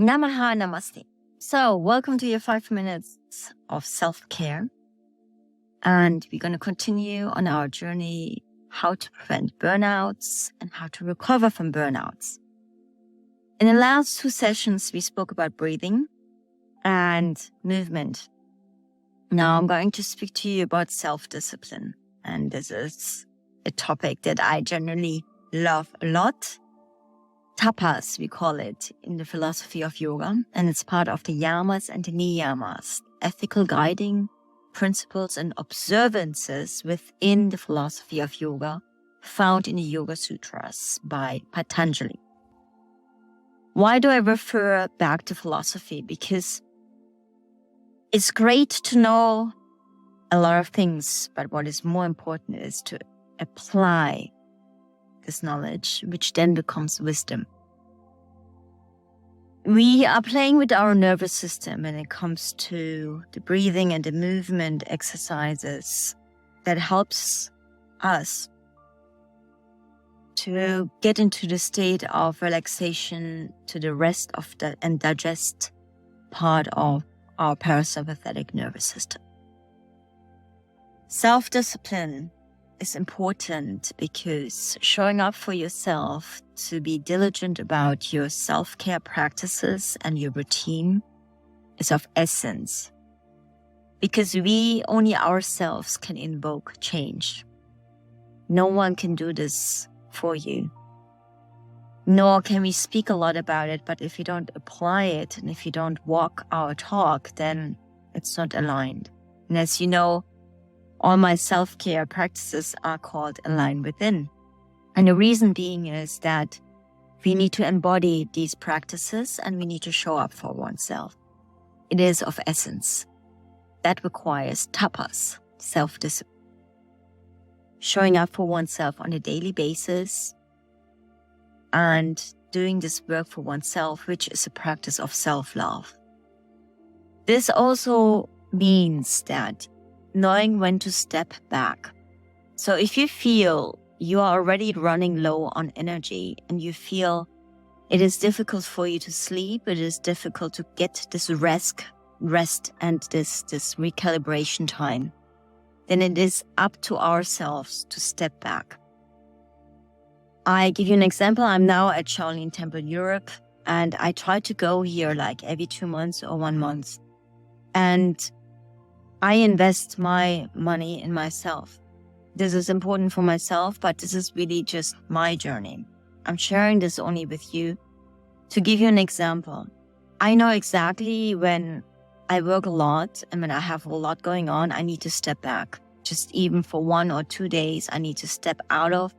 Namaha Namaste. So, welcome to your 5 minutes of self-care. And we're going to continue on our journey how to prevent burnouts and how to recover from burnouts. In the last 2 sessions, we spoke about breathing and movement. Now I'm going to speak to you about self-discipline. And this is a topic that I generally love a lot. Tapas, we call it in the philosophy of yoga. And it's part of the yamas and the niyamas, ethical guiding principles and observances within the philosophy of yoga found in the Yoga Sutras by Patanjali. Why do I refer back to philosophy? Because it's great to know a lot of things, but what is more important is to apply this knowledge, which then becomes wisdom. We are playing with our nervous system when it comes to the breathing and the movement exercises that helps us to get into the state of relaxation to the rest of the and digest part of our parasympathetic nervous system. Self-discipline is important because showing up for yourself, to be diligent about your self-care practices and your routine is of essence. Because we only ourselves can invoke change. No one can do this for you. Nor can we speak a lot about it, but if you don't apply it and if you don't walk our talk, then it's not aligned. And as you know, all my self-care practices are called Align Within. And the reason being is that we need to embody these practices and we need to show up for oneself. It is of essence. That requires tapas, self-discipline. Showing up for oneself on a daily basis and doing this work for oneself, which is a practice of self-love. This also means that knowing when to step back. So if you feel you are already running low on energy and you feel it is difficult for you to sleep, it is difficult to get this rest and this recalibration time, then it is up to ourselves to step back. I give you an example. I'm now at Shaolin Temple Europe and I try to go here like every 2 months or 1 month. And I invest my money in myself. This is important for myself, but this is really just my journey. I'm sharing this only with you to give you an example. I know exactly when I work a lot and when I have a lot going on, I need to step back. Just even for 1 or 2 days, I need to step out of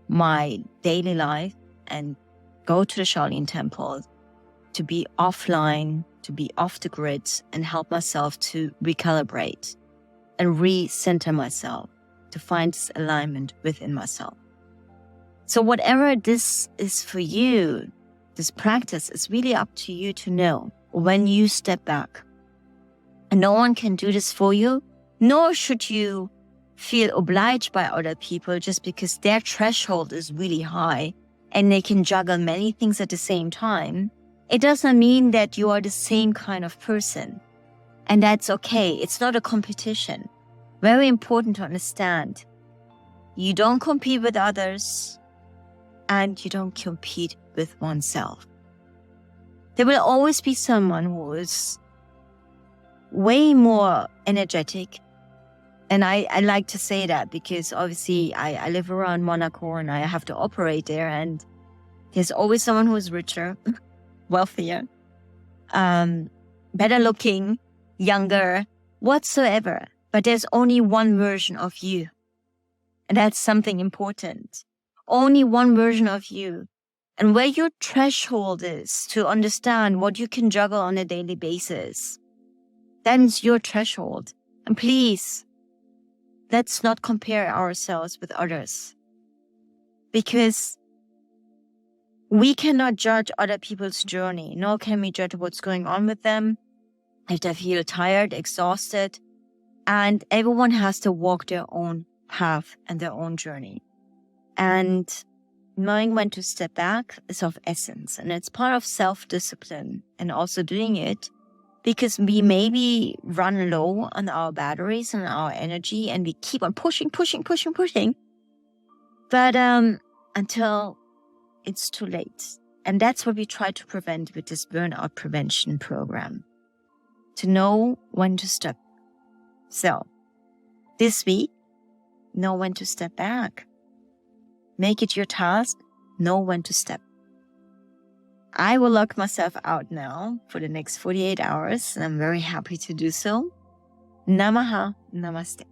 my daily life and go to the Shaolin Temple to be offline, to be off the grid and help myself to recalibrate and recenter myself, to find this alignment within myself. So whatever this is for you, this practice is really up to you to know when you step back. And no one can do this for you, nor should you feel obliged by other people just because their threshold is really high and they can juggle many things at the same time. It doesn't mean that you are the same kind of person. And that's okay. It's not a competition. Very important to understand. You don't compete with others and you don't compete with oneself. There will always be someone who is way more energetic. And I like to say that because obviously I live around Monaco and I have to operate there, and there's always someone who is richer, wealthier, better looking, younger, whatsoever. But there's only one version of you. And that's something important. Only one version of you. And where your threshold is to understand what you can juggle on a daily basis, that is your threshold. And please, let's not compare ourselves with others. Because we cannot judge other people's journey, nor can we judge what's going on with them, if they feel tired, exhausted, and everyone has to walk their own path and their own journey. And knowing when to step back is of essence. And it's part of self-discipline and also doing it because we maybe run low on our batteries and our energy and we keep on pushing. But until it's too late. And that's what we try to prevent with this burnout prevention program. To know when to stop. So, this week, know when to step back. Make it your task. Know when to step. I will lock myself out now for the next 48 hours, and I'm very happy to do so. Namaha, namaste.